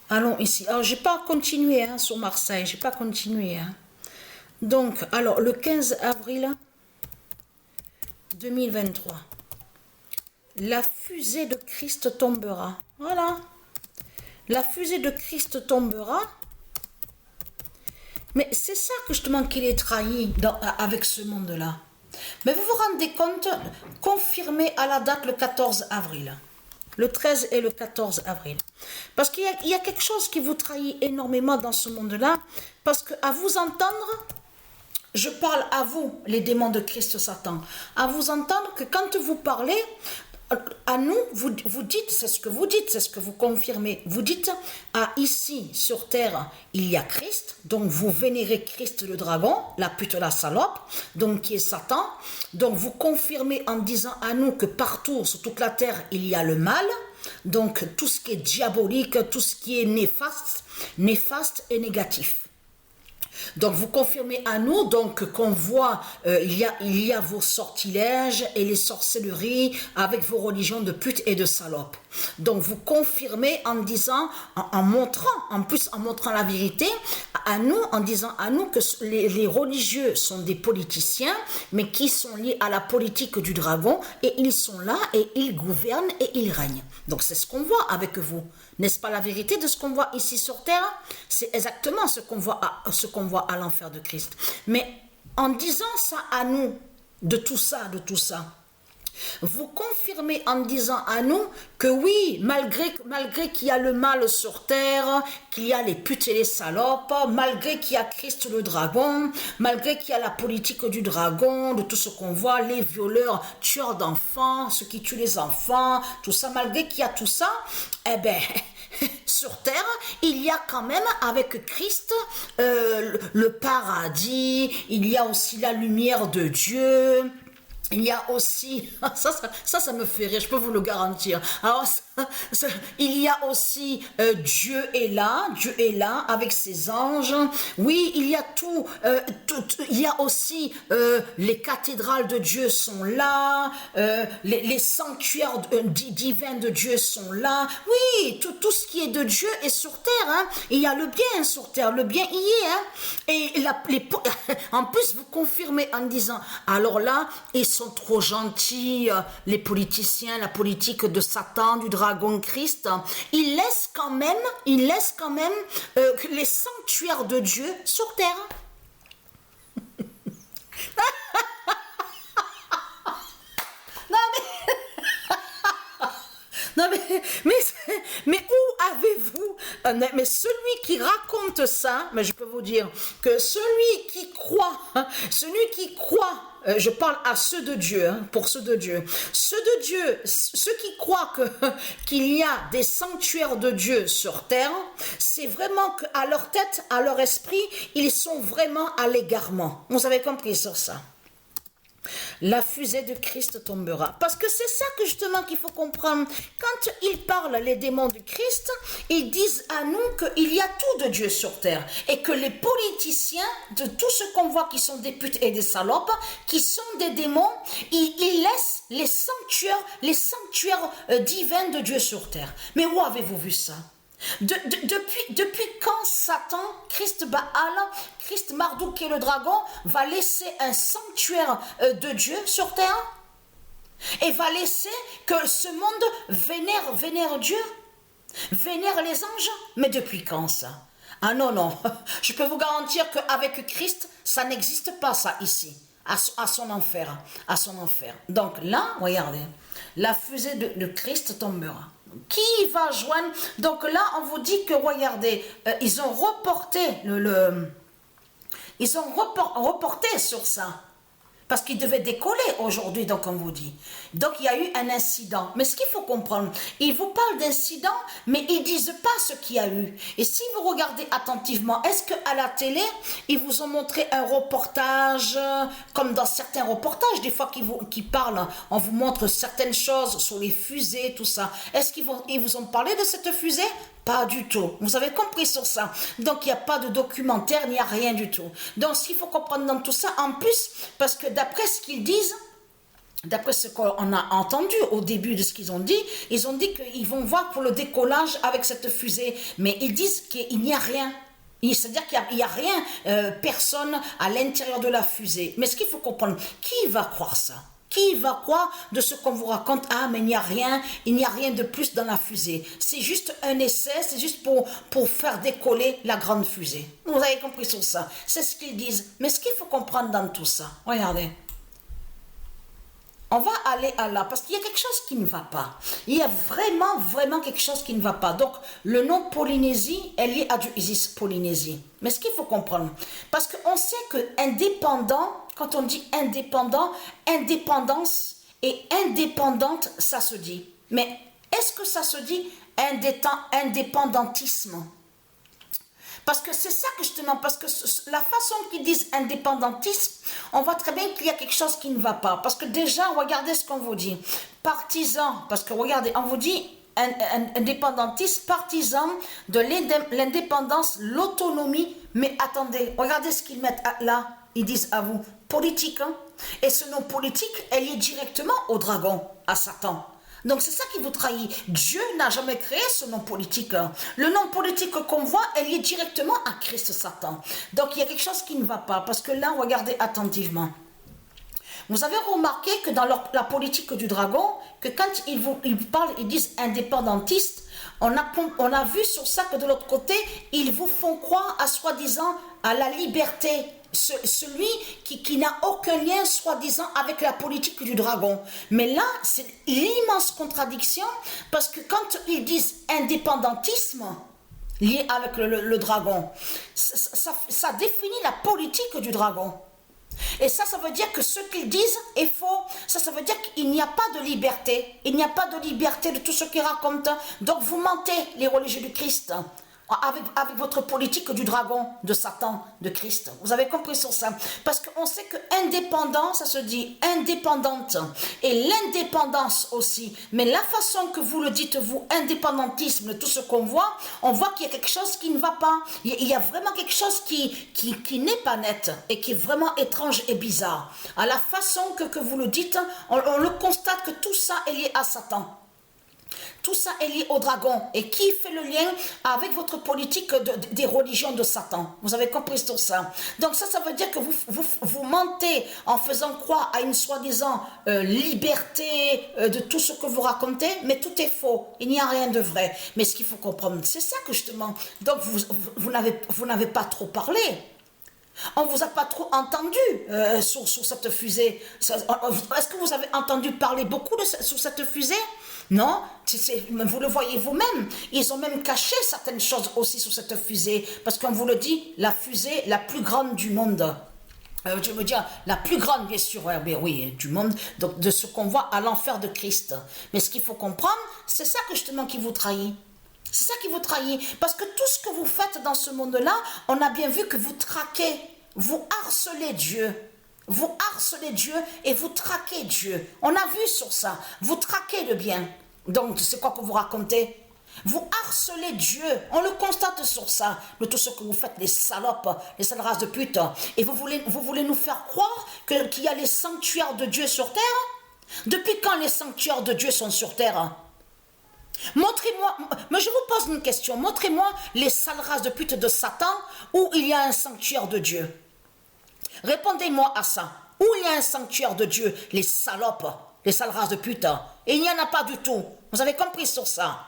allons ici. Alors, j'ai pas continué hein, sur Marseille, j'ai pas continué. Hein. Donc, alors, le 15 avril 2023, la fusée de Christ tombera. Voilà. La fusée de Christ tombera. Mais c'est ça que justement qu'il est trahi avec ce monde-là. Mais vous vous rendez compte, confirmé à la date le 14 avril. Le 13 et le 14 avril. Parce qu'il y a quelque chose qui vous trahit énormément dans ce monde-là. Parce qu'à vous entendre, je parle à vous, les démons de Christ Satan, à vous entendre que quand vous parlez, à nous, vous dites, c'est ce que vous dites, c'est ce que vous confirmez. Vous dites, ici, sur terre, il y a Christ, donc vous vénérez Christ le dragon, la pute, la salope, donc qui est Satan. Donc vous confirmez en disant à nous que partout, sur toute la terre, il y a le mal. Donc tout ce qui est diabolique, tout ce qui est néfaste et négatif. Donc vous confirmez à nous donc qu'on voit il y a vos sortilèges et les sorcelleries avec vos religions de pute et de salope. Donc vous confirmez en disant, en montrant la vérité à nous, en disant à nous que les religieux sont des politiciens, mais qui sont liés à la politique du dragon, et ils sont là et ils gouvernent et ils règnent. Donc c'est ce qu'on voit avec vous. N'est-ce pas la vérité de ce qu'on voit ici sur terre? C'est exactement ce qu'on voit à l'enfer de Christ. Mais en disant ça à nous, de tout ça, vous confirmez en disant à nous que oui, malgré qu'il y a le mal sur terre, qu'il y a les putes et les salopes, malgré qu'il y a Christ le dragon, malgré qu'il y a la politique du dragon, de tout ce qu'on voit, les violeurs, tueurs d'enfants, ceux qui tuent les enfants, tout ça, malgré qu'il y a tout ça, eh ben, sur terre, il y a quand même avec Christ le paradis, il y a aussi la lumière de Dieu. Il y a aussi, ça me fait rire, je peux vous le garantir. Alors, il y a aussi Dieu est là avec ses anges. Oui, il y a tout, il y a aussi les cathédrales de Dieu sont là, les sanctuaires divins de Dieu sont là. Oui, tout ce qui est de Dieu est sur terre. Hein. Il y a le bien sur terre, le bien y est. Hein. Et en plus, vous confirmez en disant, alors là, ils sont trop gentils, les politiciens, la politique de Satan, du dragon Christ. Ils laissent quand même les sanctuaires de Dieu sur terre. Non mais où avez-vous mais celui qui raconte ça, mais je peux vous dire que celui qui croit, je parle à ceux de Dieu, hein, pour ceux de Dieu, ceux qui croient qu'il y a des sanctuaires de Dieu sur terre, c'est vraiment qu'à leur tête, à leur esprit, ils sont vraiment à l'égarement. Vous avez compris sur ça? La fusée de Christ tombera. Parce que c'est ça que justement qu'il faut comprendre. Quand ils parlent, les démons du Christ, ils disent à nous qu'il y a tout de Dieu sur terre. Et que les politiciens, de tout ce qu'on voit qui sont des putes et des salopes, qui sont des démons, ils laissent les sanctuaires divins de Dieu sur terre. Mais où avez-vous vu ça? Depuis quand Satan, Christ Baal, Christ Marduk et le dragon va laisser un sanctuaire de Dieu sur terre et va laisser que ce monde vénère Dieu, vénère les anges? Mais depuis quand ça? Ah non, je peux vous garantir qu'avec Christ, ça n'existe pas ça ici, à son enfer. Donc là, regardez, la fusée de Christ tombera. Qui va joindre? Donc là, on vous dit que, regardez, ils ont reporté reporté sur ça. Parce qu'il devait décoller aujourd'hui, donc on vous dit. Donc il y a eu un incident. Mais ce qu'il faut comprendre, ils vous parlent d'incident, mais ils ne disent pas ce qu'il y a eu. Et si vous regardez attentivement, est-ce qu'à la télé, ils vous ont montré un reportage, comme dans certains reportages, des fois qui parlent, on vous montre certaines choses sur les fusées, tout ça. Est-ce qu'ils vous ont parlé de cette fusée? Pas du tout. Vous avez compris sur ça. Donc, il n'y a pas de documentaire, il n'y a rien du tout. Donc, ce qu'il faut comprendre dans tout ça, en plus, parce que d'après ce qu'ils disent, d'après ce qu'on a entendu au début de ce qu'ils ont dit, ils ont dit qu'ils vont voir pour le décollage avec cette fusée, mais ils disent qu'il n'y a rien. C'est-à-dire qu'il n'y a rien, personne à l'intérieur de la fusée. Mais ce qu'il faut comprendre, qui va croire ça? Qui va croire de ce qu'on vous raconte? Ah, mais il n'y a rien de plus dans la fusée. C'est juste un essai, c'est juste pour faire décoller la grande fusée. Vous avez compris sur ça? C'est ce qu'ils disent. Mais ce qu'il faut comprendre dans tout ça, regardez. On va aller à là, parce qu'il y a quelque chose qui ne va pas. Il y a vraiment, vraiment quelque chose qui ne va pas. Donc, le nom Polynésie est lié à du Isis Polynésie. Mais ce qu'il faut comprendre, parce qu'on sait que indépendant, quand on dit indépendant, indépendance et indépendante, ça se dit. Mais est-ce que ça se dit indépendantisme? Parce que c'est ça que je te demande, parce que la façon qu'ils disent indépendantisme, on voit très bien qu'il y a quelque chose qui ne va pas. Parce que déjà, regardez ce qu'on vous dit. Partisan, parce que regardez, on vous dit indépendantiste, partisan de l'indépendance, l'autonomie. Mais attendez, regardez ce qu'ils mettent là. Ils disent à vous, politique. Hein? Et ce nom politique est lié directement au dragon, à Satan. Donc c'est ça qui vous trahit. Dieu n'a jamais créé ce nom politique. Le nom politique qu'on voit est lié directement à Christ Satan. Donc il y a quelque chose qui ne va pas. Parce que là, regardez attentivement. Vous avez remarqué que dans la politique du dragon, que quand ils parlent, ils disent indépendantistes, on a vu sur ça que de l'autre côté, ils vous font croire à soi-disant à la liberté. Celui qui n'a aucun lien, soi-disant, avec la politique du dragon. Mais là, c'est l'immense contradiction, parce que quand ils disent indépendantisme, lié avec le dragon, ça définit la politique du dragon. Et ça veut dire que ce qu'ils disent est faux. Ça veut dire qu'il n'y a pas de liberté. Il n'y a pas de liberté de tout ce qu'ils racontent. Donc vous mentez, les religieux du Christ. Avec votre politique du dragon, de Satan, de Christ. Vous avez compris sur ça? Parce qu'on sait que indépendant, ça se dit indépendante. Et l'indépendance aussi. Mais la façon que vous le dites, vous, indépendantisme, tout ce qu'on voit, on voit qu'il y a quelque chose qui ne va pas. Il y a vraiment quelque chose qui n'est pas net et qui est vraiment étrange et bizarre. À la façon que vous le dites, on le constate que tout ça est lié à Satan. Tout ça est lié au dragon. Et qui fait le lien avec votre politique des religions de Satan? Vous avez compris tout ça? Donc ça veut dire que vous mentez en faisant croire à une soi-disant liberté de tout ce que vous racontez, mais tout est faux. Il n'y a rien de vrai. Mais ce qu'il faut comprendre, c'est ça que justement, donc vous n'avez pas trop parlé. On ne vous a pas trop entendu sur cette fusée. Est-ce que vous avez entendu parler beaucoup sur cette fusée? Non, vous le voyez vous-même. Ils ont même caché certaines choses aussi sur cette fusée. Parce qu'on vous le dit, la fusée la plus grande du monde. Je veux dire, la plus grande, bien sûr, oui, du monde, donc de ce qu'on voit à l'enfer de Christ. Mais ce qu'il faut comprendre, c'est ça que justement qui vous trahit. C'est ça qui vous trahit. Parce que tout ce que vous faites dans ce monde-là, on a bien vu que vous traquez, vous harcelez Dieu. Vous harcelez Dieu et vous traquez Dieu. On a vu sur ça. Vous traquez le bien. Donc, c'est quoi que vous racontez? Vous harcelez Dieu. On le constate sur ça. De tout ce que vous faites, les salopes, les sales races de pute. Et vous voulez nous faire croire qu'il y a les sanctuaires de Dieu sur terre? Depuis quand les sanctuaires de Dieu sont sur terre? Montrez-moi, mais je vous pose une question. Montrez-moi les sales races de pute de Satan où il y a un sanctuaire de Dieu. Répondez-moi à ça. Où il y a un sanctuaire de Dieu, les salopes, les sales races de pute? Et il n'y en a pas du tout. Vous avez compris sur ça?